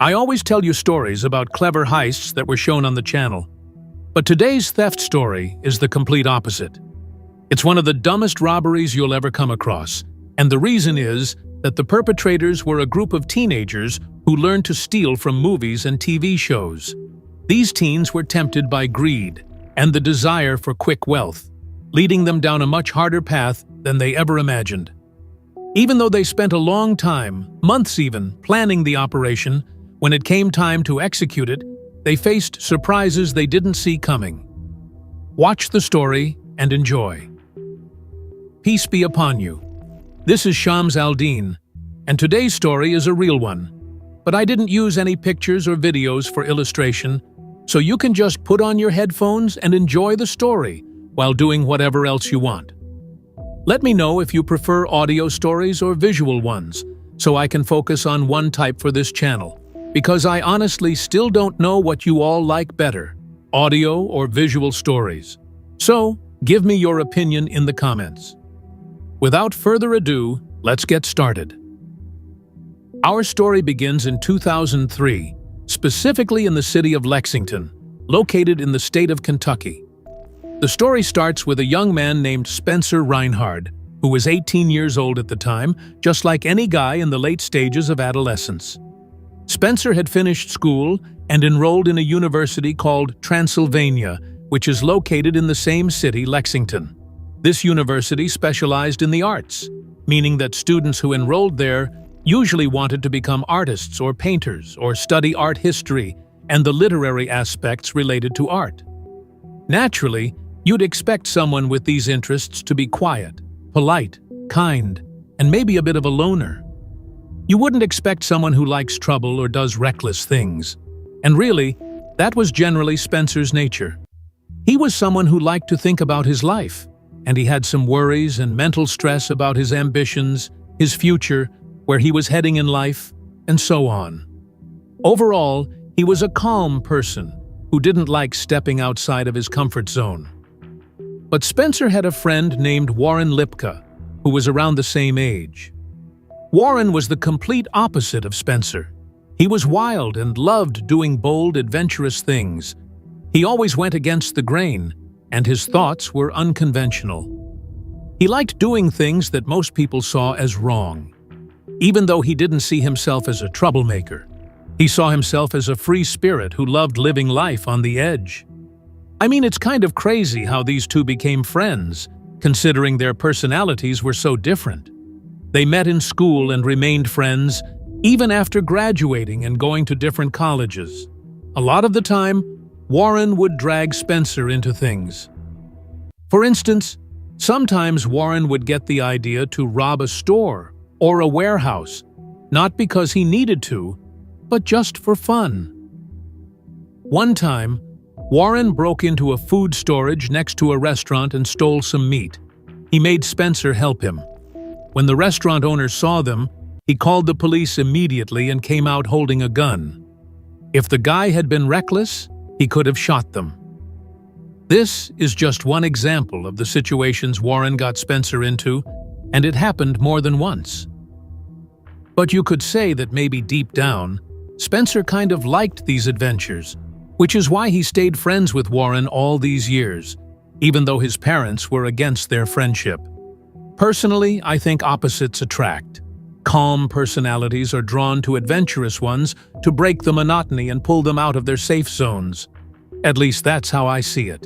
I always tell you stories about clever heists that were shown on the channel. But today's theft story is the complete opposite. It's one of the dumbest robberies you'll ever come across, and the reason is that the perpetrators were a group of teenagers who learned to steal from movies and TV shows. These teens were tempted by greed and the desire for quick wealth, leading them down a much harder path than they ever imagined. Even though they spent a long time, months even, planning the operation, when it came time to execute it, they faced surprises they didn't see coming. Watch the story and enjoy. Peace be upon you. This is Shams Al-Din, and today's story is a real one. But I didn't use any pictures or videos for illustration, so you can just put on your headphones and enjoy the story while doing whatever else you want. Let me know if you prefer audio stories or visual ones, so I can focus on one type for this channel, because I honestly still don't know what you all like better, audio or visual stories. So, give me your opinion in the comments. Without further ado, let's get started. Our story begins in 2003, specifically in the city of Lexington, located in the state of Kentucky. The story starts with a young man named Spencer Reinhard, who was 18 years old at the time, just like any guy in the late stages of adolescence. Spencer had finished school and enrolled in a university called Transylvania, which is located in the same city, Lexington. This university specialized in the arts, meaning that students who enrolled there usually wanted to become artists or painters or study art history and the literary aspects related to art. Naturally, you'd expect someone with these interests to be quiet, polite, kind, and maybe a bit of a loner. You wouldn't expect someone who likes trouble or does reckless things. And really, that was generally Spencer's nature. He was someone who liked to think about his life, and he had some worries and mental stress about his ambitions, his future, where he was heading in life, and so on. Overall, he was a calm person who didn't like stepping outside of his comfort zone. But Spencer had a friend named Warren Lipka, who was around the same age. Warren was the complete opposite of Spencer. He was wild and loved doing bold, adventurous things. He always went against the grain, and his thoughts were unconventional. He liked doing things that most people saw as wrong. Even though he didn't see himself as a troublemaker, he saw himself as a free spirit who loved living life on the edge. I mean, it's kind of crazy how these two became friends, considering their personalities were so different. They met in school and remained friends, even after graduating and going to different colleges. A lot of the time, Warren would drag Spencer into things. For instance, sometimes Warren would get the idea to rob a store or a warehouse, not because he needed to, but just for fun. One time, Warren broke into a food storage next to a restaurant and stole some meat. He made Spencer help him. When the restaurant owner saw them, he called the police immediately and came out holding a gun. If the guy had been reckless, he could have shot them. This is just one example of the situations Warren got Spencer into, and it happened more than once. But you could say that maybe deep down, Spencer kind of liked these adventures, which is why he stayed friends with Warren all these years, even though his parents were against their friendship. Personally, I think opposites attract. Calm personalities are drawn to adventurous ones to break the monotony and pull them out of their safe zones. At least that's how I see it.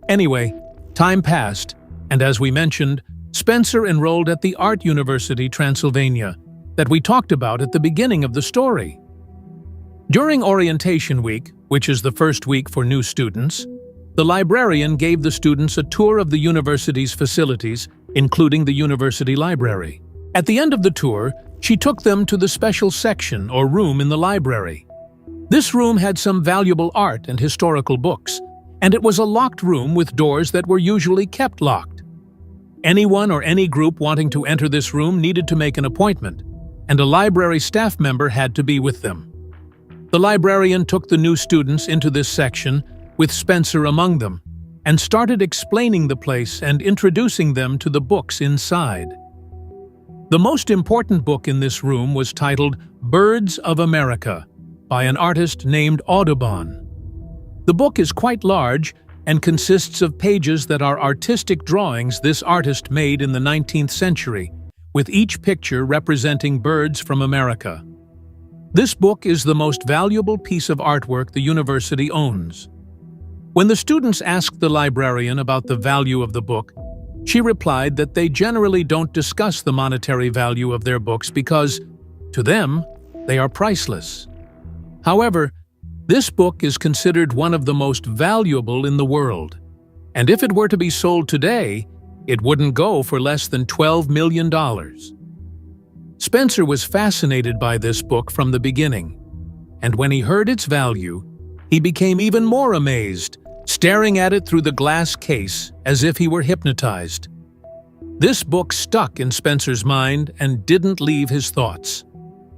Anyway, time passed, and as we mentioned, Spencer enrolled at the Art University Transylvania that we talked about at the beginning of the story. During orientation week, which is the first week for new students, the librarian gave the students a tour of the university's facilities, including the university library. At the end of the tour, she took them to the special section or room in the library. This room had some valuable art and historical books, and it was a locked room with doors that were usually kept locked. Anyone or any group wanting to enter this room needed to make an appointment, and a library staff member had to be with them. The librarian took the new students into this section, with Spencer among them, and started explaining the place and introducing them to the books inside. The most important book in this room was titled Birds of America by an artist named Audubon. The book is quite large and consists of pages that are artistic drawings this artist made in the 19th century, with each picture representing birds from America. This book is the most valuable piece of artwork the university owns. When the students asked the librarian about the value of the book, she replied that they generally don't discuss the monetary value of their books because, to them, they are priceless. However, this book is considered one of the most valuable in the world, and if it were to be sold today, it wouldn't go for less than $12 million. Spencer was fascinated by this book from the beginning, and when he heard its value, he became even more amazed, staring at it through the glass case as if he were hypnotized. This book stuck in Spencer's mind and didn't leave his thoughts.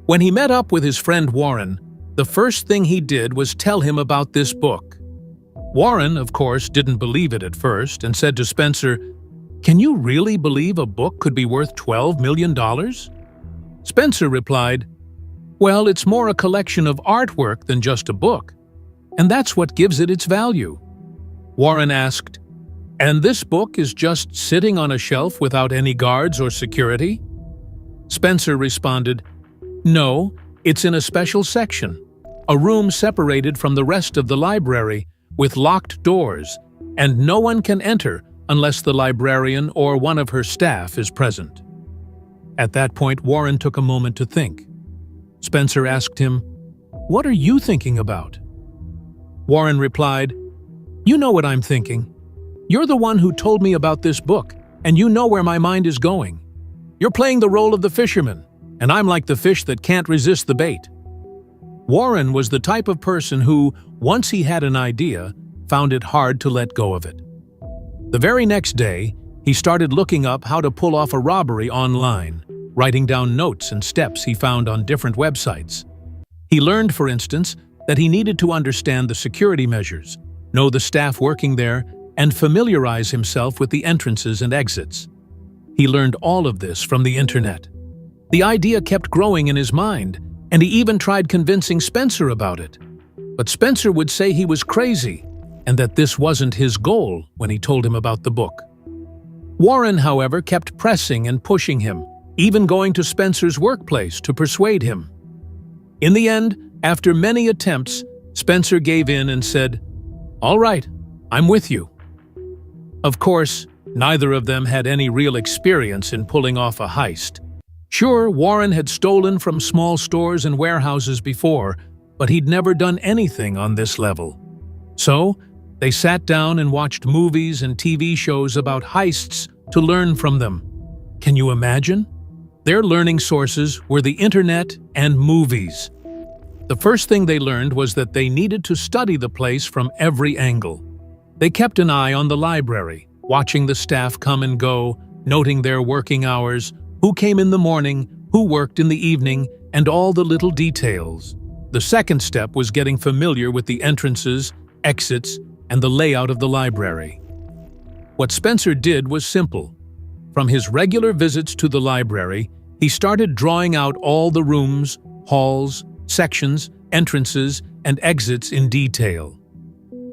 When he met up with his friend Warren, the first thing he did was tell him about this book. Warren, of course, didn't believe it at first and said to Spencer, "Can you really believe a book could be worth $12 million?" Spencer replied, "Well, it's more a collection of artwork than just a book, and that's what gives it its value." Warren asked, "And this book is just sitting on a shelf without any guards or security?" Spencer responded, "No, it's in a special section, a room separated from the rest of the library with locked doors, and no one can enter unless the librarian or one of her staff is present." At that point, Warren took a moment to think. Spencer asked him, "What are you thinking about?" Warren replied, "You know what I'm thinking. You're the one who told me about this book, and you know where my mind is going. You're playing the role of the fisherman, and I'm like the fish that can't resist the bait." Warren was the type of person who, once he had an idea, found it hard to let go of it. The very next day, he started looking up how to pull off a robbery online, writing down notes and steps he found on different websites. He learned, for instance, that he needed to understand the security measures, know the staff working there, and familiarize himself with the entrances and exits. He learned all of this from the internet. The idea kept growing in his mind, and he even tried convincing Spencer about it. But Spencer would say he was crazy, and that this wasn't his goal when he told him about the book. Warren, however, kept pressing and pushing him, even going to Spencer's workplace to persuade him. In the end, after many attempts, Spencer gave in and said, "All right, I'm with you." Of course, neither of them had any real experience in pulling off a heist. Sure, Warren had stolen from small stores and warehouses before, but he'd never done anything on this level. So, they sat down and watched movies and TV shows about heists to learn from them. Can you imagine? Their learning sources were the internet and movies. The first thing they learned was that they needed to study the place from every angle. They kept an eye on the library, watching the staff come and go, noting their working hours, who came in the morning, who worked in the evening, and all the little details. The second step was getting familiar with the entrances, exits, and the layout of the library. What Spencer did was simple. From his regular visits to the library, he started drawing out all the rooms, halls, sections, entrances, and exits in detail.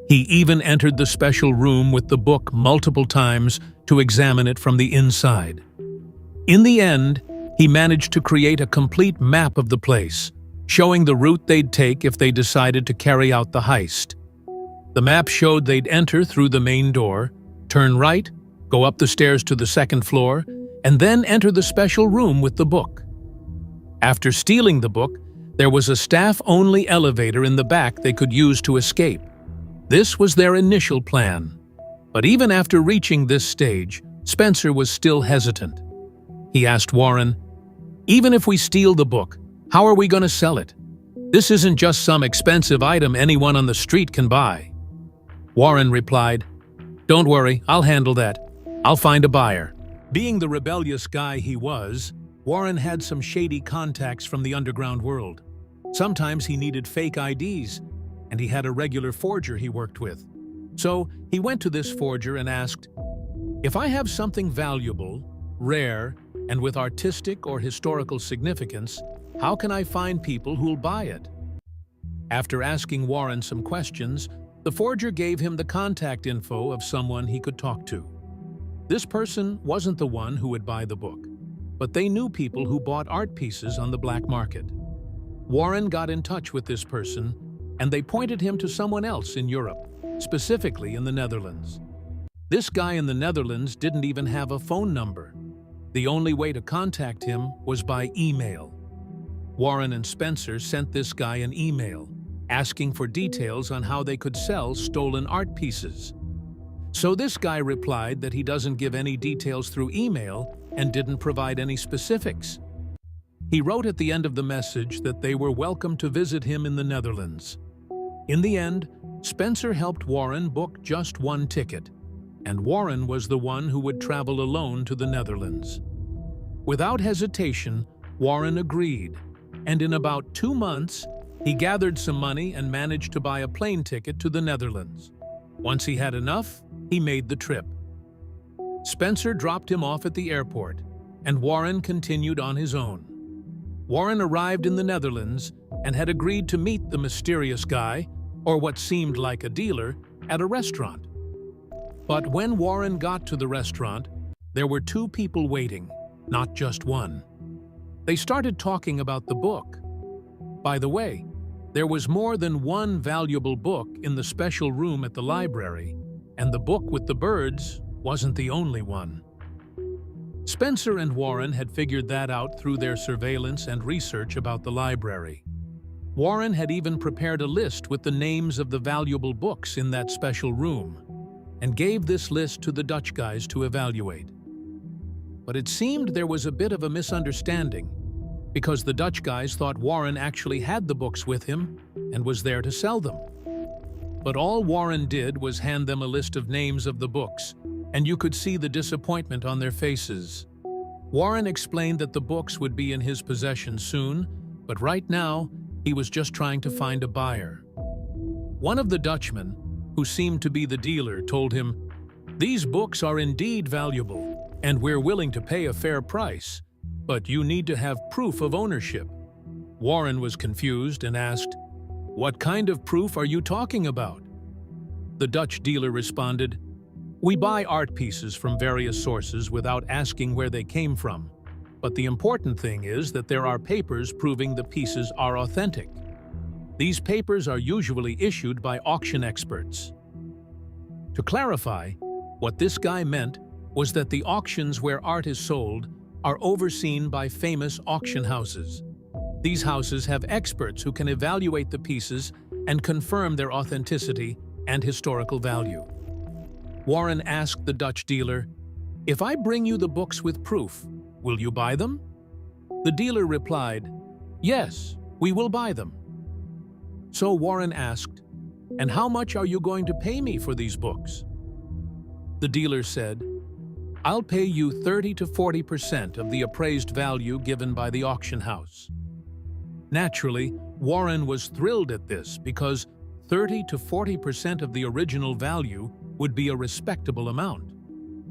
He even entered the special room with the book multiple times to examine it from the inside. In the end, he managed to create a complete map of the place, showing the route they'd take if they decided to carry out the heist. The map showed they'd enter through the main door, turn right, go up the stairs to the second floor, and then enter the special room with the book. After stealing the book, there was a staff-only elevator in the back they could use to escape. This was their initial plan. But even after reaching this stage, Spencer was still hesitant. He asked Warren, "Even if we steal the book, how are we going to sell it? This isn't just some expensive item anyone on the street can buy." Warren replied, "Don't worry, I'll handle that. I'll find a buyer." Being the rebellious guy he was, Warren had some shady contacts from the underground world. Sometimes he needed fake IDs, and he had a regular forger he worked with. So he went to this forger and asked, "If I have something valuable, rare, And with artistic or historical significance, how can I find people who'll buy it? After asking Warren some questions, the forger gave him the contact info of someone he could talk to. This person wasn't the one who would buy the book, but they knew people who bought art pieces on the black market. Warren got in touch with this person, and they pointed him to someone else in Europe, specifically in the Netherlands. This guy in the Netherlands didn't even have a phone number. The only way to contact him was by email. Warren and Spencer sent this guy an email, asking for details on how they could sell stolen art pieces. So this guy replied that he doesn't give any details through email and didn't provide any specifics. He wrote at the end of the message that they were welcome to visit him in the Netherlands. In the end, Spencer helped Warren book just one ticket, and Warren was the one who would travel alone to the Netherlands. Without hesitation, Warren agreed, and in about 2 months, he gathered some money and managed to buy a plane ticket to the Netherlands. Once he had enough, he made the trip. Spencer dropped him off at the airport, and Warren continued on his own. Warren arrived in the Netherlands and had agreed to meet the mysterious guy, or what seemed like a dealer, at a restaurant. But when Warren got to the restaurant, there were 2 people waiting, not just one. They started talking about the book. By the way, there was more than one valuable book in the special room at the library, and the book with the birds wasn't the only one. Spencer and Warren had figured that out through their surveillance and research about the library. Warren had even prepared a list with the names of the valuable books in that special room, and gave this list to the Dutch guys to evaluate. But it seemed there was a bit of a misunderstanding, because the Dutch guys thought Warren actually had the books with him and was there to sell them. But all Warren did was hand them a list of names of the books, and you could see the disappointment on their faces. Warren explained that the books would be in his possession soon, but right now, he was just trying to find a buyer. One of the Dutchmen, who seemed to be the dealer, told him, "These books are indeed valuable, and we're willing to pay a fair price, but you need to have proof of ownership." Warren was confused and asked, "What kind of proof are you talking about?" The Dutch dealer responded, "We buy art pieces from various sources without asking where they came from. But the important thing is that there are papers proving the pieces are authentic. These papers are usually issued by auction experts." To clarify, what this guy meant was that the auctions where art is sold are overseen by famous auction houses. These houses have experts who can evaluate the pieces and confirm their authenticity and historical value. Warren asked the Dutch dealer, "If I bring you the books with proof, will you buy them?" The dealer replied, "Yes, we will buy them." So Warren asked, "And how much are you going to pay me for these books?" The dealer said, "I'll pay you 30 to 40% of the appraised value given by the auction house." Naturally, Warren was thrilled at this because 30 to 40% of the original value would be a respectable amount.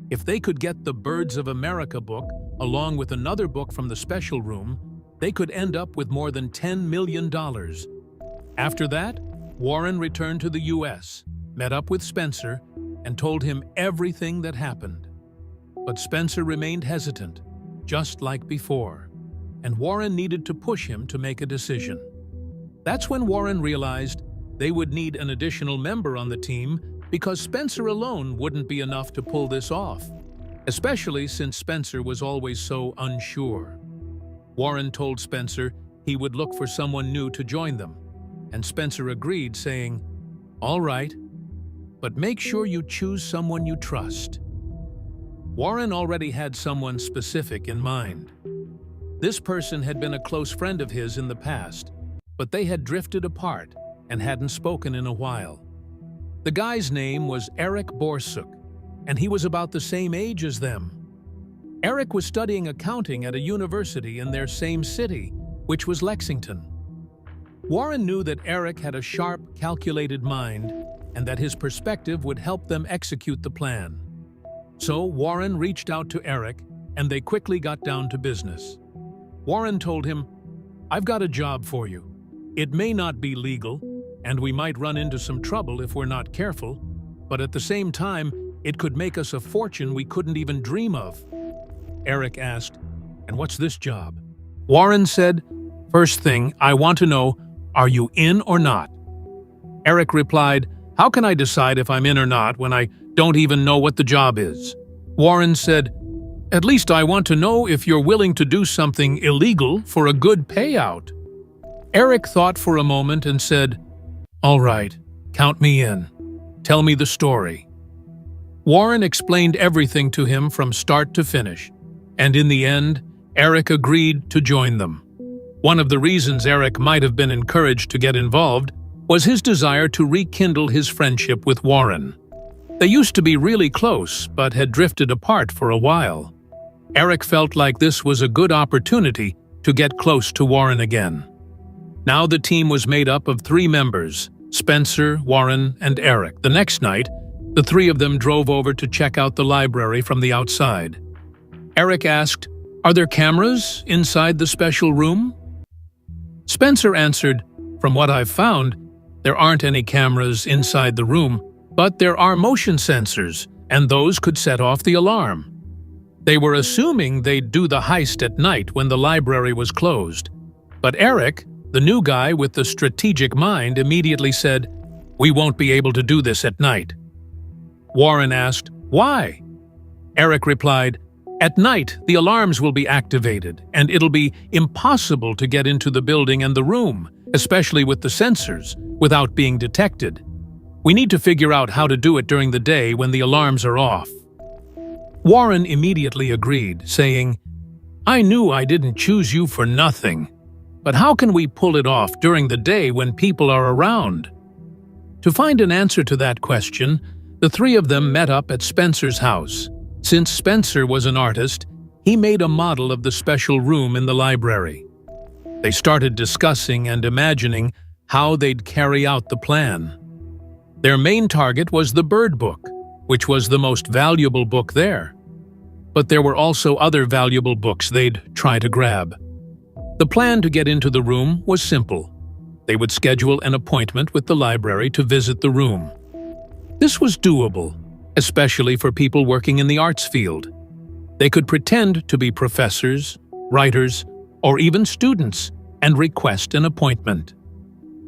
If they could get the Birds of America book along with another book from the special room, they could end up with more than $10 million. After that, Warren returned to the US, met up with Spencer, and told him everything that happened. But Spencer remained hesitant, just like before, and Warren needed to push him to make a decision. That's when Warren realized they would need an additional member on the team because Spencer alone wouldn't be enough to pull this off, especially since Spencer was always so unsure. Warren told Spencer he would look for someone new to join them, and Spencer agreed, saying, "All right, but make sure you choose someone you trust." Warren already had someone specific in mind. This person had been a close friend of his in the past, but they had drifted apart and hadn't spoken in a while. The guy's name was Eric Borsuk, and he was about the same age as them. Eric was studying accounting at a university in their same city, which was Lexington. Warren knew that Eric had a sharp, calculated mind and that his perspective would help them execute the plan. So Warren reached out to Eric and they quickly got down to business. Warren told him, "I've got a job for you. It may not be legal, and we might run into some trouble if we're not careful, but at the same time, it could make us a fortune we couldn't even dream of." Eric asked, "And what's this job?" Warren said, "First thing, I want to know, are you in or not?" Eric replied, "How can I decide if I'm in or not when I don't even know what the job is?" Warren said, "At least I want to know if you're willing to do something illegal for a good payout." Eric thought for a moment and said, "All right, count me in. Tell me the story." Warren explained everything to him from start to finish, and in the end, Eric agreed to join them. One of the reasons Eric might have been encouraged to get involved was his desire to rekindle his friendship with Warren. They used to be really close, but had drifted apart for a while. Eric felt like this was a good opportunity to get close to Warren again. Now the team was made up of 3 members, Spencer, Warren, and Eric. The next night, the 3 of them drove over to check out the library from the outside. Eric asked, "Are there cameras inside the special room?" Spencer answered, "From what I've found, there aren't any cameras inside the room, but there are motion sensors, and those could set off the alarm." They were assuming they'd do the heist at night when the library was closed. But Eric, the new guy with the strategic mind, immediately said, "We won't be able to do this at night." Warren asked, "Why?" Eric replied, "At night, the alarms will be activated, and it'll be impossible to get into the building and the room, especially with the sensors, without being detected. We need to figure out how to do it during the day when the alarms are off." Warren immediately agreed, saying, "I knew I didn't choose you for nothing. But how can we pull it off during the day when people are around?" To find an answer to that question, the 3 of them met up at Spencer's house. Since Spencer was an artist, he made a model of the special room in the library. They started discussing and imagining how they'd carry out the plan. Their main target was the bird book, which was the most valuable book there. But there were also other valuable books they'd try to grab. The plan to get into the room was simple. They would schedule an appointment with the library to visit the room. This was doable, especially for people working in the arts field. They could pretend to be professors, writers, or even students and request an appointment.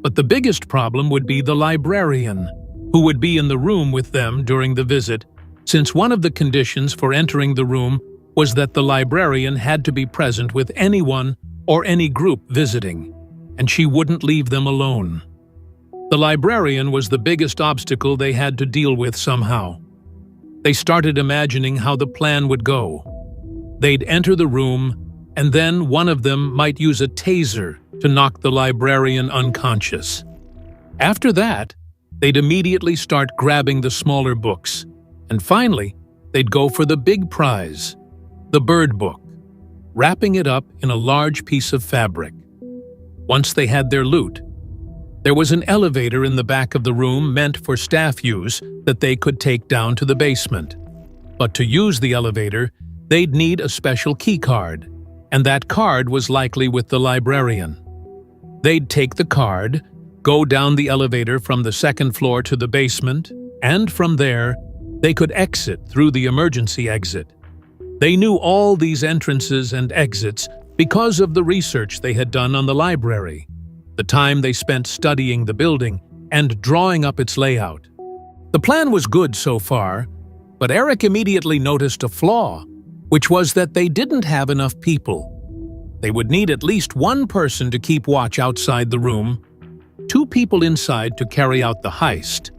But the biggest problem would be the librarian, who would be in the room with them during the visit, since one of the conditions for entering the room was that the librarian had to be present with anyone or any group visiting, and she wouldn't leave them alone. The librarian was the biggest obstacle they had to deal with somehow. They started imagining how the plan would go. They'd enter the room, and then one of them might use a taser to knock the librarian unconscious. After that, they'd immediately start grabbing the smaller books, and finally, they'd go for the big prize, the bird book, wrapping it up in a large piece of fabric. Once they had their loot, there was an elevator in the back of the room meant for staff use that they could take down to the basement. But to use the elevator, they'd need a special key card, and that card was likely with the librarian. They'd take the card, go down the elevator from the 2nd floor to the basement, and from there, they could exit through the emergency exit. They knew all these entrances and exits because of the research they had done on the library, the time they spent studying the building and drawing up its layout. The plan was good so far, but Eric immediately noticed a flaw, which was that they didn't have enough people. They would need at least one person to keep watch outside the room, 2 people inside to carry out the heist,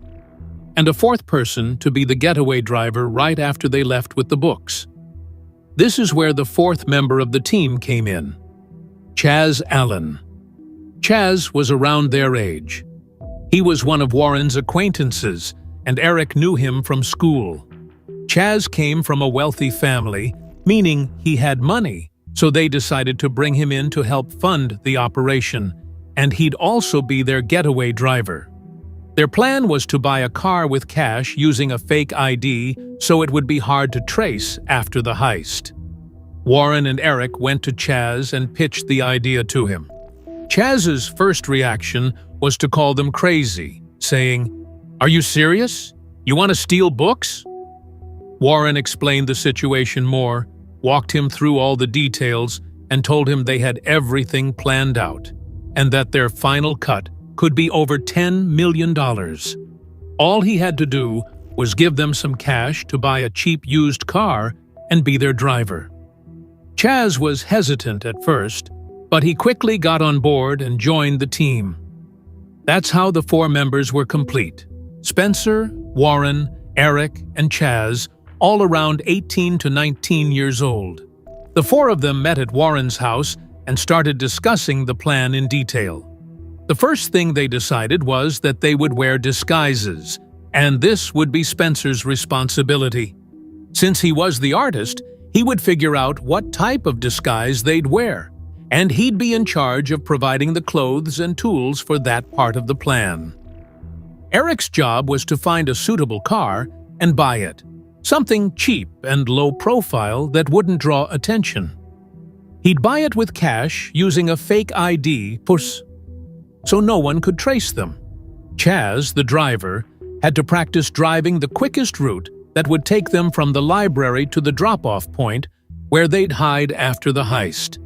and a 4th person to be the getaway driver right after they left with the books. This is where the 4th member of the team came in, Chaz Allen. Chaz was around their age. He was one of Warren's acquaintances, and Eric knew him from school. Chaz came from a wealthy family, meaning he had money, so they decided to bring him in to help fund the operation, and he'd also be their getaway driver. Their plan was to buy a car with cash using a fake ID so it would be hard to trace after the heist. Warren and Eric went to Chaz and pitched the idea to him. Chaz's first reaction was to call them crazy, saying, "Are you serious? You want to steal books?" Warren explained the situation more, walked him through all the details, and told him they had everything planned out, and that their final cut could be over $10 million. All he had to do was give them some cash to buy a cheap used car and be their driver. Chaz was hesitant at first, but he quickly got on board and joined the team. That's how the four members were complete: Spencer, Warren, Eric, and Chaz, all around 18 to 19 years old. The four of them met at Warren's house and started discussing the plan in detail. The first thing they decided was that they would wear disguises, and this would be Spencer's responsibility. Since he was the artist, he would figure out what type of disguise they'd wear, and he'd be in charge of providing the clothes and tools for that part of the plan. Eric's job was to find a suitable car and buy it, something cheap and low profile that wouldn't draw attention. He'd buy it with cash using a fake ID so no one could trace them. Chaz, the driver, had to practice driving the quickest route that would take them from the library to the drop-off point where they'd hide after the heist.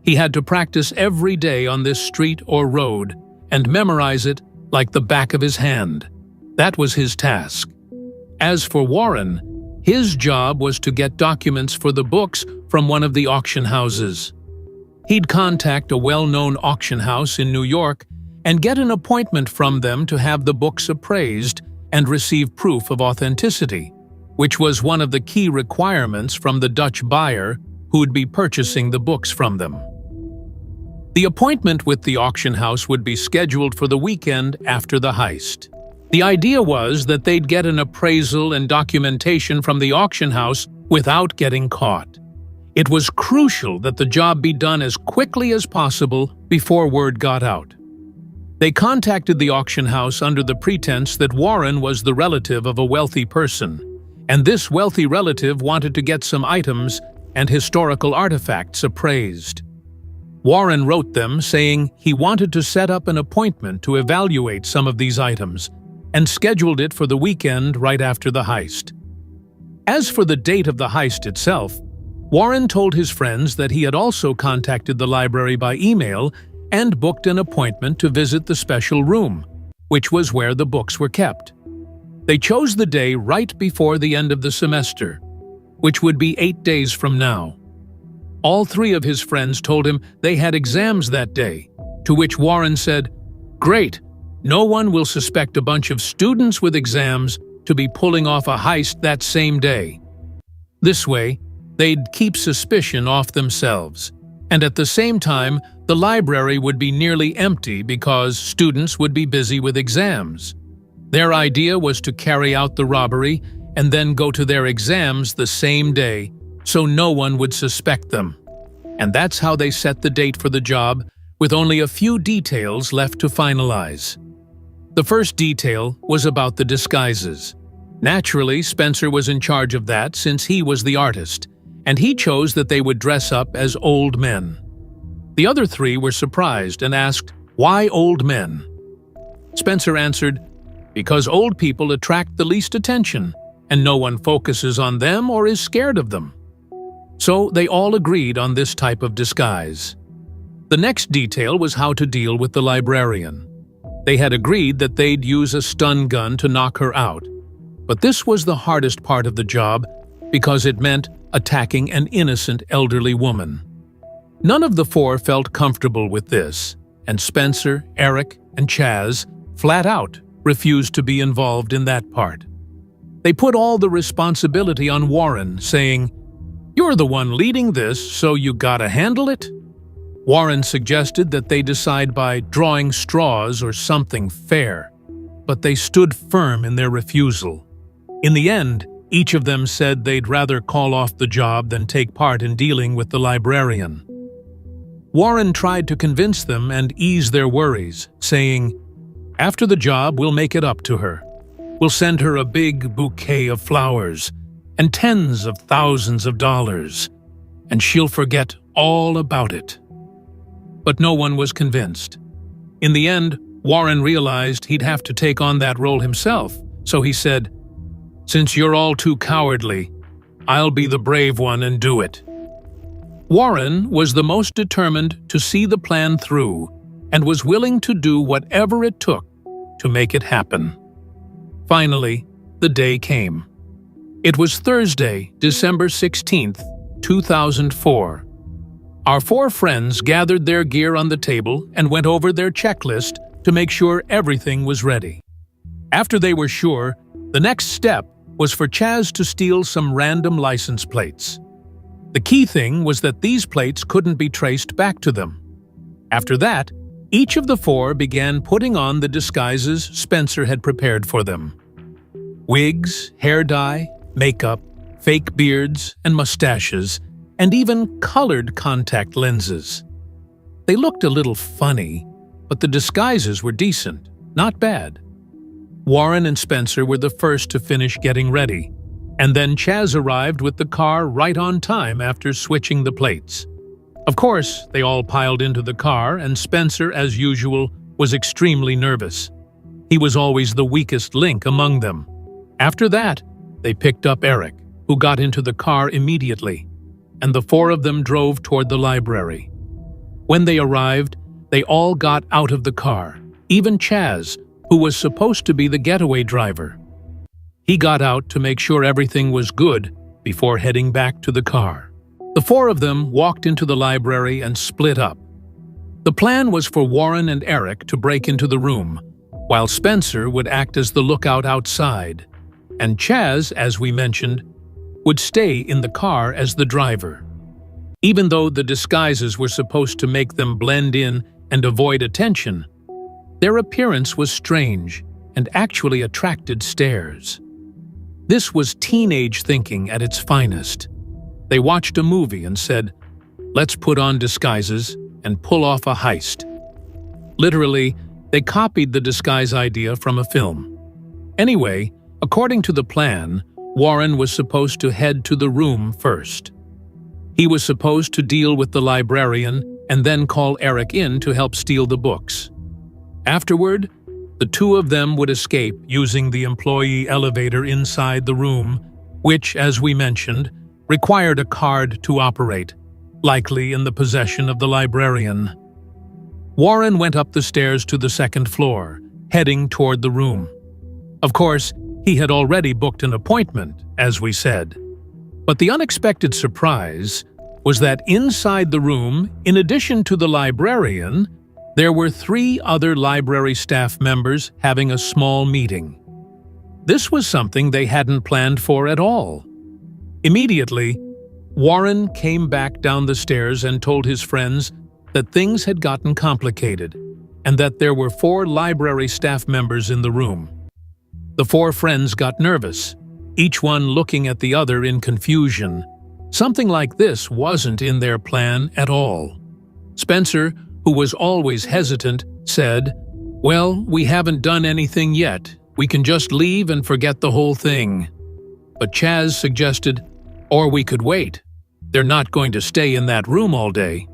He had to practice every day on this street or road and memorize it like the back of his hand. That was his task. As for Warren, his job was to get documents for the books from one of the auction houses. He'd contact a well-known auction house in New York and get an appointment from them to have the books appraised and receive proof of authenticity, which was one of the key requirements from the Dutch buyer who would be purchasing the books from them. The appointment with the auction house would be scheduled for the weekend after the heist. The idea was that they'd get an appraisal and documentation from the auction house without getting caught. It was crucial that the job be done as quickly as possible before word got out. They contacted the auction house under the pretense that Warren was the relative of a wealthy person, and this wealthy relative wanted to get some items and historical artifacts appraised. Warren wrote them saying he wanted to set up an appointment to evaluate some of these items and scheduled it for the weekend right after the heist. As for the date of the heist itself, Warren told his friends that he had also contacted the library by email and booked an appointment to visit the special room, which was where the books were kept. They chose the day right before the end of the semester, which would be 8 days from now. All three of his friends told him they had exams that day, to which Warren said, "Great, no one will suspect a bunch of students with exams to be pulling off a heist that same day." This way, they'd keep suspicion off themselves, and at the same time, the library would be nearly empty because students would be busy with exams. Their idea was to carry out the robbery and then go to their exams the same day so no one would suspect them. And that's how they set the date for the job, with only a few details left to finalize. The first detail was about the disguises. Naturally, Spencer was in charge of that since he was the artist, and he chose that they would dress up as old men. The other three were surprised and asked, "Why old men?" Spencer answered, "Because old people attract the least attention, and no one focuses on them or is scared of them." So they all agreed on this type of disguise. The next detail was how to deal with the librarian. They had agreed that they'd use a stun gun to knock her out, but this was the hardest part of the job because it meant attacking an innocent elderly woman. None of the four felt comfortable with this, and Spencer, Eric, and Chaz flat out refused to be involved in that part. They put all the responsibility on Warren, saying, "You're the one leading this, so you gotta handle it." Warren suggested that they decide by drawing straws or something fair, but they stood firm in their refusal. In the end, each of them said they'd rather call off the job than take part in dealing with the librarian. Warren tried to convince them and ease their worries, saying, "After the job, we'll make it up to her. We'll send her a big bouquet of flowers and tens of thousands of dollars. and she'll forget all about it. But no one was convinced. In the end, Warren realized he'd have to take on that role himself, so he said, "Since you're all too cowardly, I'll be the brave one and do it." Warren was the most determined to see the plan through and was willing to do whatever it took to make it happen. Finally, the day came. It was Thursday, December 16th, 2004. Our four friends gathered their gear on the table and went over their checklist to make sure everything was ready. After they were sure, the next step was for Chaz to steal some random license plates. The key thing was that these plates couldn't be traced back to them. After that, each of the four began putting on the disguises Spencer had prepared for them. Wigs, hair dye, makeup, fake beards and mustaches, and even colored contact lenses. They looked a little funny, but the disguises were decent, not bad. Warren and Spencer were the first to finish getting ready, and then Chaz arrived with the car right on time after switching the plates. Of course, they all piled into the car, and Spencer, as usual, was extremely nervous. He was always the weakest link among them. After that, they picked up Eric, who got into the car immediately, and the four of them drove toward the library. When they arrived, they all got out of the car, even Chaz, who was supposed to be the getaway driver. He got out to make sure everything was good before heading back to the car. The four of them walked into the library and split up. The plan was for Warren and Eric to break into the room, while Spencer would act as the lookout outside, and Chaz, as we mentioned, would stay in the car as the driver. Even though the disguises were supposed to make them blend in and avoid attention, their appearance was strange and actually attracted stares. This was teenage thinking at its finest. They watched a movie and said, "Let's put on disguises and pull off a heist." Literally, they copied the disguise idea from a film. Anyway, according to the plan, Warren was supposed to head to the room first. He was supposed to deal with the librarian and then call Eric in to help steal the books. Afterward, the two of them would escape using the employee elevator inside the room, which, as we mentioned, required a card to operate, likely in the possession of the librarian. Warren went up the stairs to the second floor, heading toward the room. Of course, he had already booked an appointment, as we said. But the unexpected surprise was that inside the room, in addition to the librarian, there were 3 other library staff members having a small meeting. This was something they hadn't planned for at all. Immediately, Warren came back down the stairs and told his friends that things had gotten complicated and that there were 4 library staff members in the room. The 4 friends got nervous, each one looking at the other in confusion. Something like this wasn't in their plan at all. Spencer, who was always hesitant, said, "Well, we haven't done anything yet. We can just leave and forget the whole thing." But Chaz suggested, "Or we could wait. They're not going to stay in that room all day."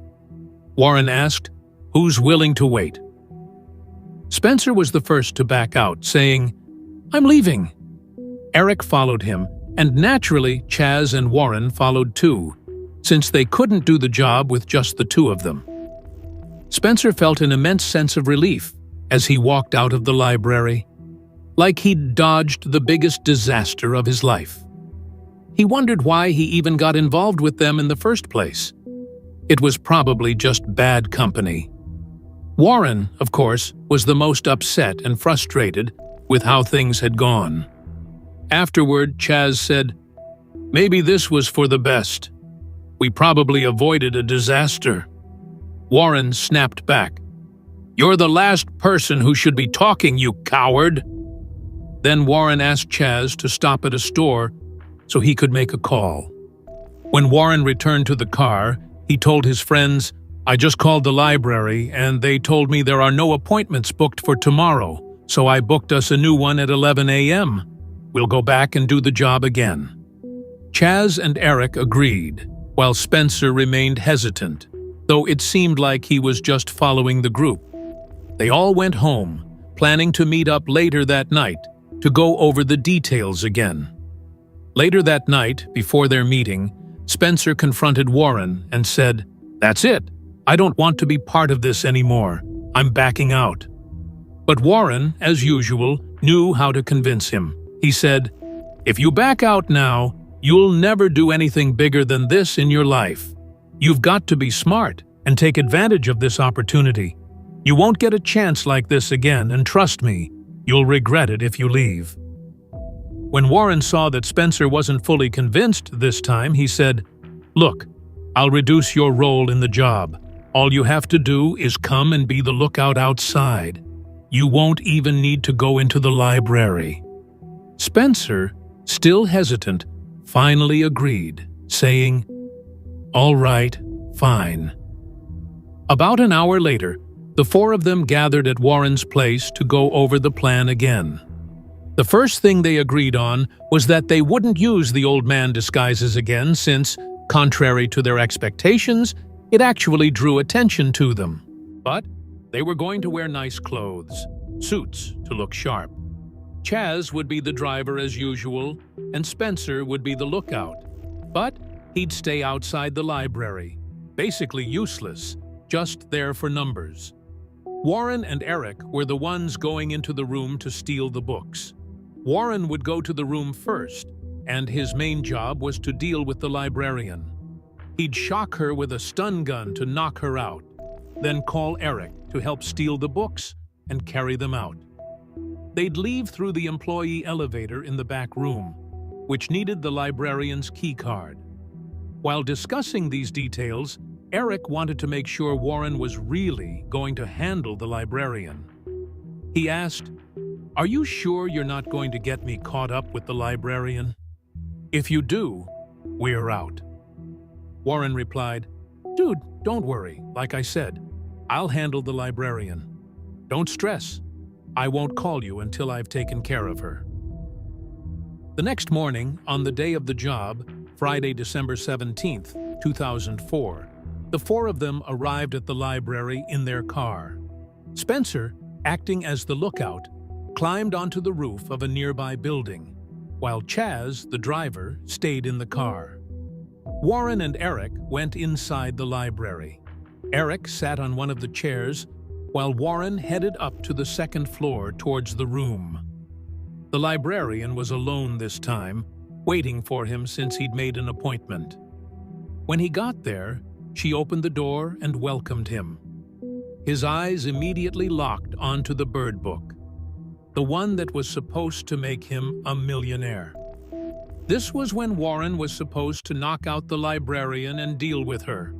Warren asked, "Who's willing to wait?" Spencer was the first to back out, saying, "I'm leaving." Eric followed him, and naturally Chaz and Warren followed too, since they couldn't do the job with just the 2 of them. Spencer felt an immense sense of relief as he walked out of the library, like he'd dodged the biggest disaster of his life. He wondered why he even got involved with them in the first place. It was probably just bad company. Warren, of course, was the most upset and frustrated with how things had gone. Afterward, Chaz said, "Maybe this was for the best. We probably avoided a disaster." Warren snapped back, "You're the last person who should be talking, you coward!" Then Warren asked Chaz to stop at a store so he could make a call. When Warren returned to the car, he told his friends, "I just called the library and they told me there are no appointments booked for tomorrow, so I booked us a new one at 11 a.m. We'll go back and do the job again." Chaz and Eric agreed, while Spencer remained hesitant, though it seemed like he was just following the group. They all went home, planning to meet up later that night to go over the details again. Later that night, before their meeting, Spencer confronted Warren and said, "That's it. I don't want to be part of this anymore. I'm backing out." But Warren, as usual, knew how to convince him. He said, "If you back out now, you'll never do anything bigger than this in your life. You've got to be smart and take advantage of this opportunity. You won't get a chance like this again, and trust me, you'll regret it if you leave." When Warren saw that Spencer wasn't fully convinced this time, he said, "Look, I'll reduce your role in the job. All you have to do is come and be the lookout outside. You won't even need to go into the library." Spencer, still hesitant, finally agreed, saying, "All right, fine." About an hour later, the four of them gathered at Warren's place to go over the plan again. The first thing they agreed on was that they wouldn't use the old man disguises again since, contrary to their expectations, it actually drew attention to them. But they were going to wear nice clothes, suits to look sharp. Chaz would be the driver as usual, and Spencer would be the lookout. But he'd stay outside the library, basically useless, just there for numbers. Warren and Eric were the ones going into the room to steal the books. Warren would go to the room first, and his main job was to deal with the librarian. He'd shock her with a stun gun to knock her out, then call Eric to help steal the books and carry them out. They'd leave through the employee elevator in the back room, which needed the librarian's key card. While discussing these details, Eric wanted to make sure Warren was really going to handle the librarian. He asked, "Are you sure you're not going to get me caught up with the librarian? If you do, we're out." Warren replied, "Dude, don't worry. Like I said, I'll handle the librarian. Don't stress. I won't call you until I've taken care of her." The next morning, on the day of the job, Friday, December 17th, 2004, the four of them arrived at the library in their car. Spencer, acting as the lookout, climbed onto the roof of a nearby building, while Chaz, the driver, stayed in the car. Warren and Eric went inside the library. Eric sat on one of the chairs, while Warren headed up to the second floor towards the room. The librarian was alone this time, waiting for him since he'd made an appointment. When he got there, she opened the door and welcomed him. His eyes immediately locked onto the bird book, the one that was supposed to make him a millionaire. This was when Warren was supposed to knock out the librarian and deal with her.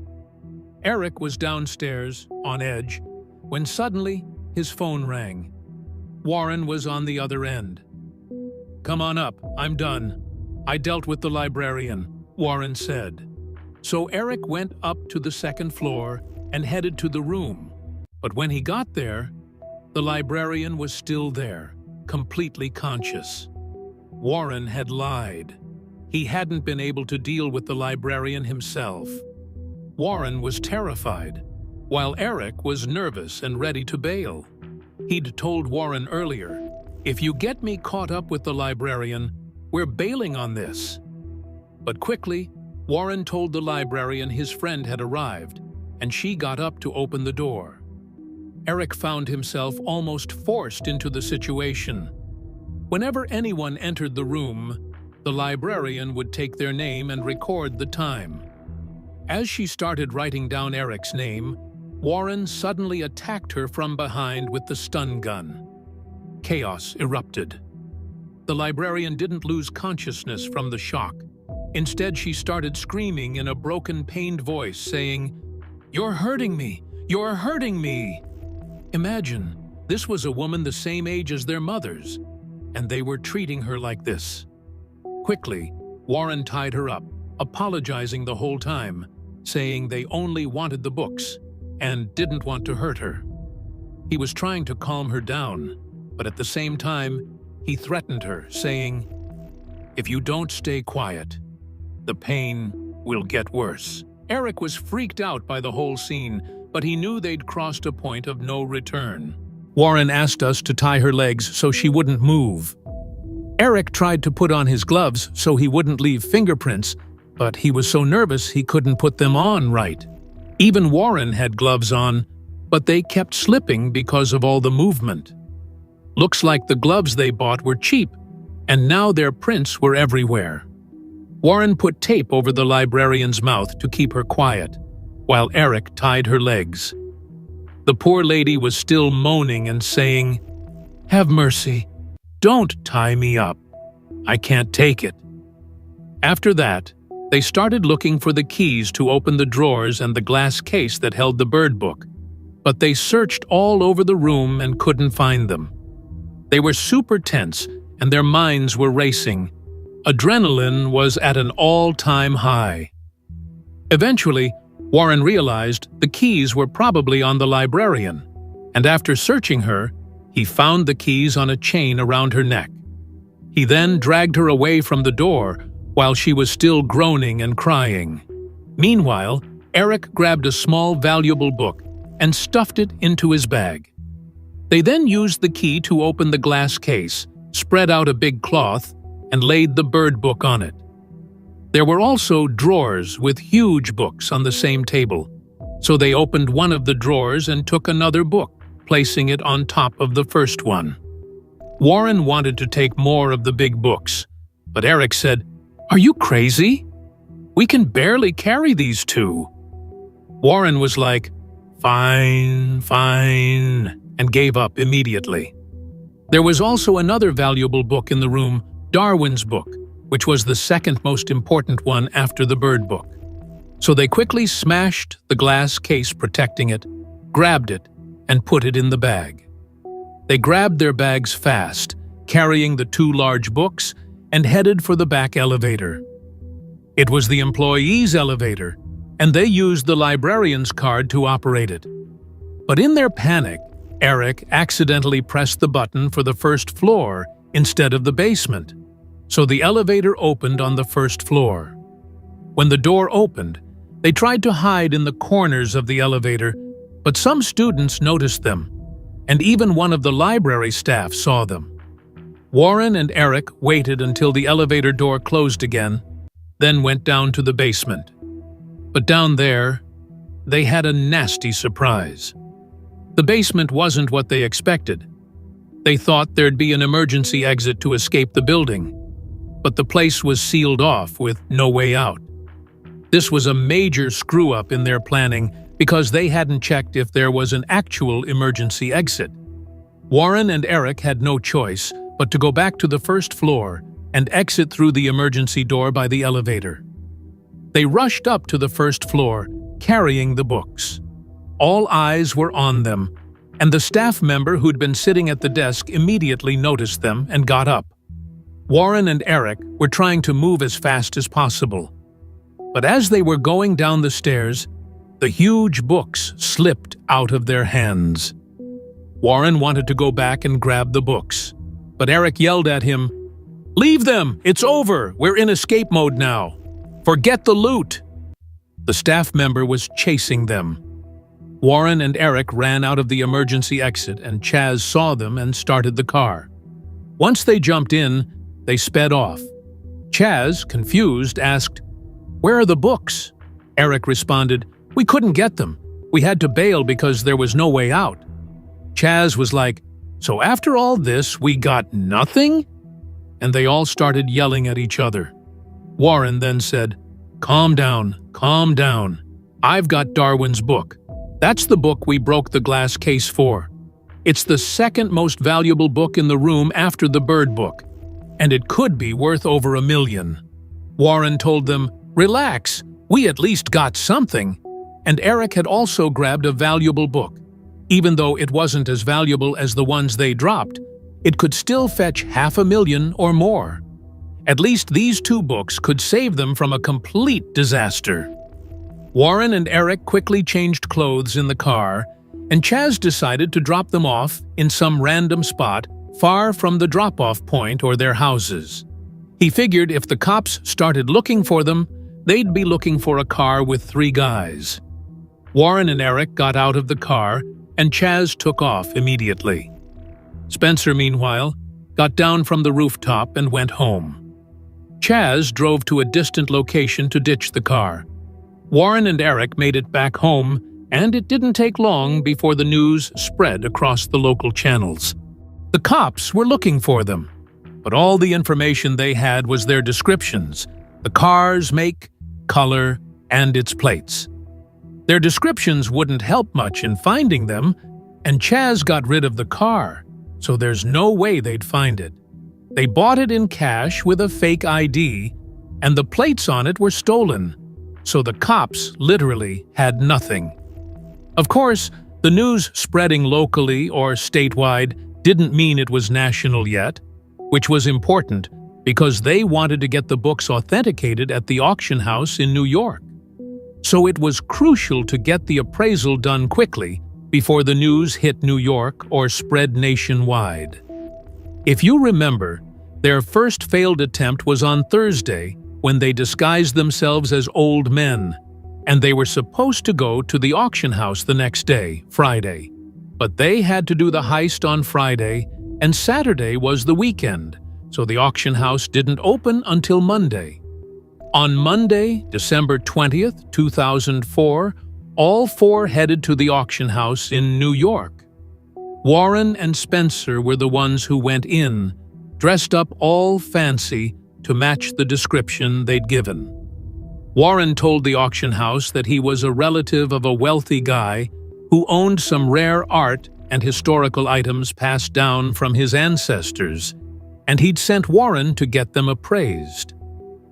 Eric was downstairs, on edge, when suddenly his phone rang. Warren was on the other end. "Come on up, I'm done. I dealt with the librarian," Warren said. So Eric went up to the second floor and headed to the room. But when he got there, the librarian was still there, completely conscious. Warren had lied. He hadn't been able to deal with the librarian himself. Warren was terrified, while Eric was nervous and ready to bail. He'd told Warren earlier, "If you get me caught up with the librarian, we're bailing on this." But quickly, Warren told the librarian his friend had arrived, and she got up to open the door. Eric found himself almost forced into the situation. Whenever anyone entered the room, the librarian would take their name and record the time. As she started writing down Eric's name, Warren suddenly attacked her from behind with the stun gun. Chaos erupted. The librarian didn't lose consciousness from the shock. Instead, she started screaming in a broken, pained voice, saying, "You're hurting me! You're hurting me!" Imagine, this was a woman the same age as their mothers, and they were treating her like this. Quickly, Warren tied her up, apologizing the whole time, saying they only wanted the books and didn't want to hurt her. He was trying to calm her down, but at the same time, he threatened her, saying, "If you don't stay quiet, the pain will get worse. Eric was freaked out by the whole scene, but he knew they'd crossed a point of no return. Warren asked us to tie her legs so she wouldn't move. Eric tried to put on his gloves so he wouldn't leave fingerprints, but he was so nervous he couldn't put them on right. Even Warren had gloves on, but they kept slipping because of all the movement. Looks like the gloves they bought were cheap, and now their prints were everywhere. Warren put tape over the librarian's mouth to keep her quiet, while Eric tied her legs. The poor lady was still moaning and saying, "Have mercy. Don't tie me up. I can't take it." After that, they started looking for the keys to open the drawers and the glass case that held the bird book, but they searched all over the room and couldn't find them. They were super tense and their minds were racing. Adrenaline was at an all-time high. Eventually, Warren realized the keys were probably on the librarian, and after searching her, he found the keys on a chain around her neck. He then dragged her away from the door while she was still groaning and crying. Meanwhile, Eric grabbed a small, valuable book and stuffed it into his bag. They then used the key to open the glass case, spread out a big cloth, and laid the bird book on it. There were also drawers with huge books on the same table, so they opened one of the drawers and took another book, placing it on top of the first one. Warren wanted to take more of the big books, but Eric said, "Are you crazy? We can barely carry these two." Warren was like, "Fine, fine," and gave up immediately. There was also another valuable book in the room, Darwin's book, which was the second most important one after the bird book. So they quickly smashed the glass case protecting it, grabbed it, and put it in the bag. They grabbed their bags fast, carrying the two large books, and headed for the back elevator. It was the employees' elevator, and they used the librarian's card to operate it. But in their panic, Eric accidentally pressed the button for the first floor instead of the basement, so the elevator opened on the first floor. When the door opened, they tried to hide in the corners of the elevator, but some students noticed them, and even one of the library staff saw them. Warren and Eric waited until the elevator door closed again, then went down to the basement. But down there, they had a nasty surprise. The basement wasn't what they expected. They thought there'd be an emergency exit to escape the building, but the place was sealed off with no way out. This was a major screw-up in their planning because they hadn't checked if there was an actual emergency exit. Warren and Eric had no choice but to go back to the first floor and exit through the emergency door by the elevator. They rushed up to the first floor, carrying the books. All eyes were on them, and the staff member who'd been sitting at the desk immediately noticed them and got up. Warren and Eric were trying to move as fast as possible. But as they were going down the stairs, the huge books slipped out of their hands. Warren wanted to go back and grab the books, but Eric yelled at him, "Leave them! It's over! We're in escape mode now! Forget the loot!" The staff member was chasing them. Warren and Eric ran out of the emergency exit, and Chaz saw them and started the car. Once they jumped in, they sped off. Chaz, confused, asked, "Where are the books?" Eric responded, "We couldn't get them. We had to bail because there was no way out." Chaz was like, "So after all this, we got nothing?" And they all started yelling at each other. Warren then said, calm down. I've got Darwin's book. That's the book we broke the glass case for. It's the second most valuable book in the room after the bird book, and it could be worth over $1 million. Warren told them, "Relax, we at least got something." And Eric had also grabbed a valuable book. Even though it wasn't as valuable as the ones they dropped, it could still fetch $500,000 or more. At least these two books could save them from a complete disaster. Warren and Eric quickly changed clothes in the car, and Chaz decided to drop them off in some random spot far from the drop-off point or their houses. He figured if the cops started looking for them, they'd be looking for a car with 3 guys. Warren and Eric got out of the car, and Chaz took off immediately. Spencer, meanwhile, got down from the rooftop and went home. Chaz drove to a distant location to ditch the car. Warren and Eric made it back home, and it didn't take long before the news spread across the local channels. The cops were looking for them, but all the information they had was their descriptions, the car's make, color, and its plates. Their descriptions wouldn't help much in finding them, and Chaz got rid of the car, so there's no way they'd find it. They bought it in cash with a fake ID, and the plates on it were stolen, so the cops literally had nothing. Of course, the news spreading locally or statewide didn't mean it was national yet, which was important because they wanted to get the books authenticated at the auction house in New York. So it was crucial to get the appraisal done quickly before the news hit New York or spread nationwide. If you remember, their first failed attempt was on Thursday when they disguised themselves as old men, and they were supposed to go to the auction house the next day, Friday. But they had to do the heist on Friday, and Saturday was the weekend, so the auction house didn't open until Monday. On Monday, December 20th, 2004, all 4 headed to the auction house in New York. Warren and Spencer were the ones who went in, dressed up all fancy to match the description they'd given. Warren told the auction house that he was a relative of a wealthy guy who owned some rare art and historical items passed down from his ancestors, and he'd sent Warren to get them appraised.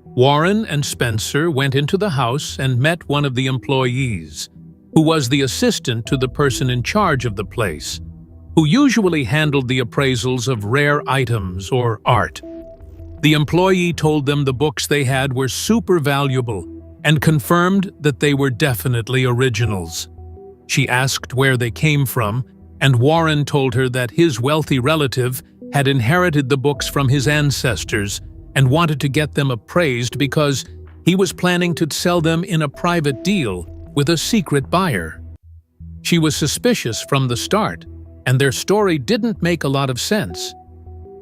Warren and Spencer went into the house and met one of the employees, who was the assistant to the person in charge of the place, who usually handled the appraisals of rare items or art. The employee told them the books they had were super valuable and confirmed that they were definitely originals. She asked where they came from, and Warren told her that his wealthy relative had inherited the books from his ancestors and wanted to get them appraised because he was planning to sell them in a private deal with a secret buyer. She was suspicious from the start, and their story didn't make a lot of sense.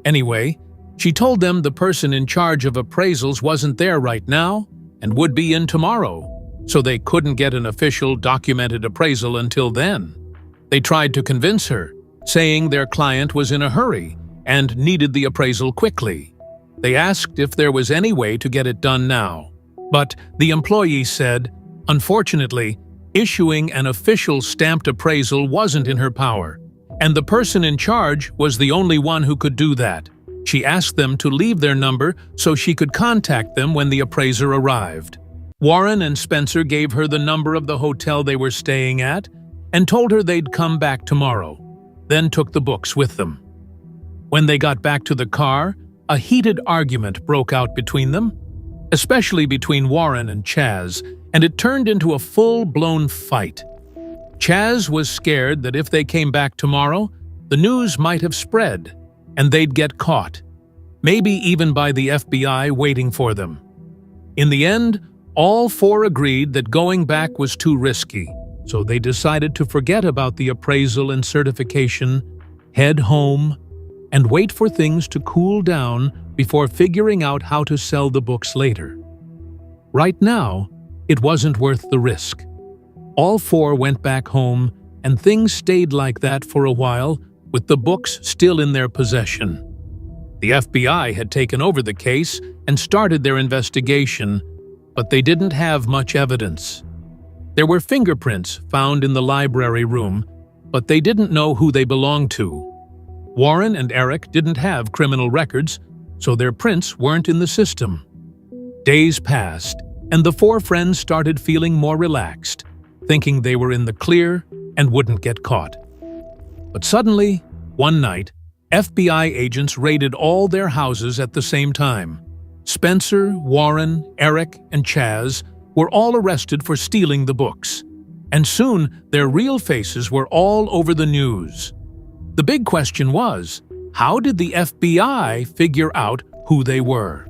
Anyway, she told them the person in charge of appraisals wasn't there right now and would be in tomorrow, so they couldn't get an official documented appraisal until then. They tried to convince her, saying their client was in a hurry and needed the appraisal quickly. They asked if there was any way to get it done now, but the employee said, unfortunately, issuing an official stamped appraisal wasn't in her power, and the person in charge was the only one who could do that. She asked them to leave their number so she could contact them when the appraiser arrived. Warren and Spencer gave her the number of the hotel they were staying at and told her they'd come back tomorrow, then took the books with them. When they got back to the car, a heated argument broke out between them, especially between Warren and Chaz, and it turned into a full-blown fight. Chaz was scared that if they came back tomorrow, the news might have spread, and they'd get caught, maybe even by the FBI waiting for them. In the end, all 4 agreed that going back was too risky, so they decided to forget about the appraisal and certification, head home, and wait for things to cool down before figuring out how to sell the books later. Right now, it wasn't worth the risk. All 4 went back home, and things stayed like that for a while, with the books still in their possession. The FBI had taken over the case and started their investigation, but they didn't have much evidence. There were fingerprints found in the library room, but they didn't know who they belonged to. Warren and Eric didn't have criminal records, so their prints weren't in the system. Days passed, and the 4 friends started feeling more relaxed, thinking they were in the clear and wouldn't get caught. But suddenly, one night, FBI agents raided all their houses at the same time. Spencer, Warren, Eric, and Chaz were all arrested for stealing the books, and soon their real faces were all over the news. The big question was, how did the FBI figure out who they were?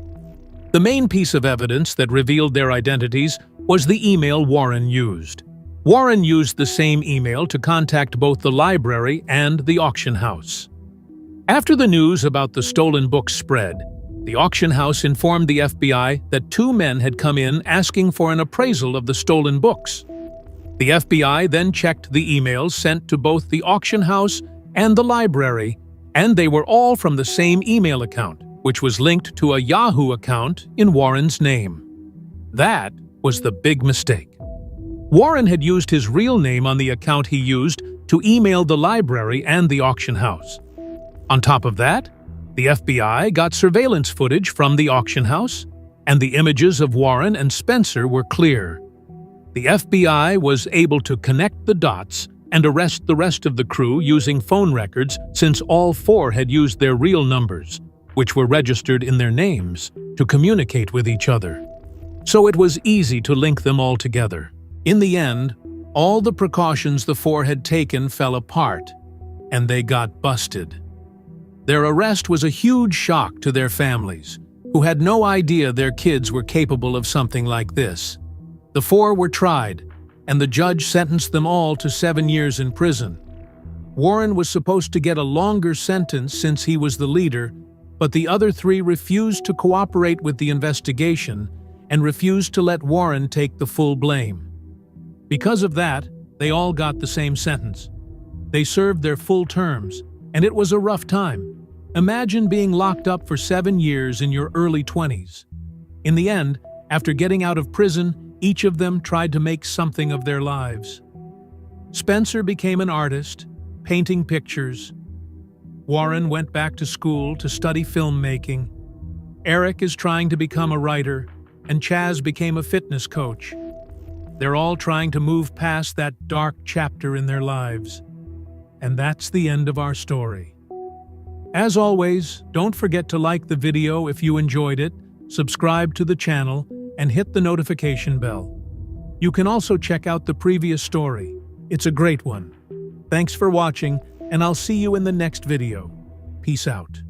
The main piece of evidence that revealed their identities was the email Warren used. Warren used the same email to contact both the library and the auction house. After the news about the stolen books spread, the auction house informed the FBI that two men had come in asking for an appraisal of the stolen books. The FBI then checked the emails sent to both the auction house and the library, and they were all from the same email account, which was linked to a Yahoo account in Warren's name. That was the big mistake. Warren had used his real name on the account he used to email the library and the auction house. On top of that, the FBI got surveillance footage from the auction house, and the images of Warren and Spencer were clear. The FBI was able to connect the dots and arrest the rest of the crew using phone records since all four had used their real numbers, which were registered in their names, to communicate with each other. So it was easy to link them all together. In the end, all the precautions the four had taken fell apart, and they got busted. Their arrest was a huge shock to their families, who had no idea their kids were capable of something like this. The four were tried, and the judge sentenced them all to 7 years in prison. Warren was supposed to get a longer sentence since he was the leader, but the other three refused to cooperate with the investigation and refused to let Warren take the full blame. Because of that, they all got the same sentence. They served their full terms, and it was a rough time. Imagine being locked up for 7 years in your early 20s. In the end, after getting out of prison, each of them tried to make something of their lives. Spencer became an artist, painting pictures. Warren went back to school to study filmmaking. Eric is trying to become a writer, and Chaz became a fitness coach. They're all trying to move past that dark chapter in their lives. And that's the end of our story. As always, don't forget to like the video if you enjoyed it, subscribe to the channel, and hit the notification bell. You can also check out the previous story. It's a great one. Thanks for watching, and I'll see you in the next video. Peace out.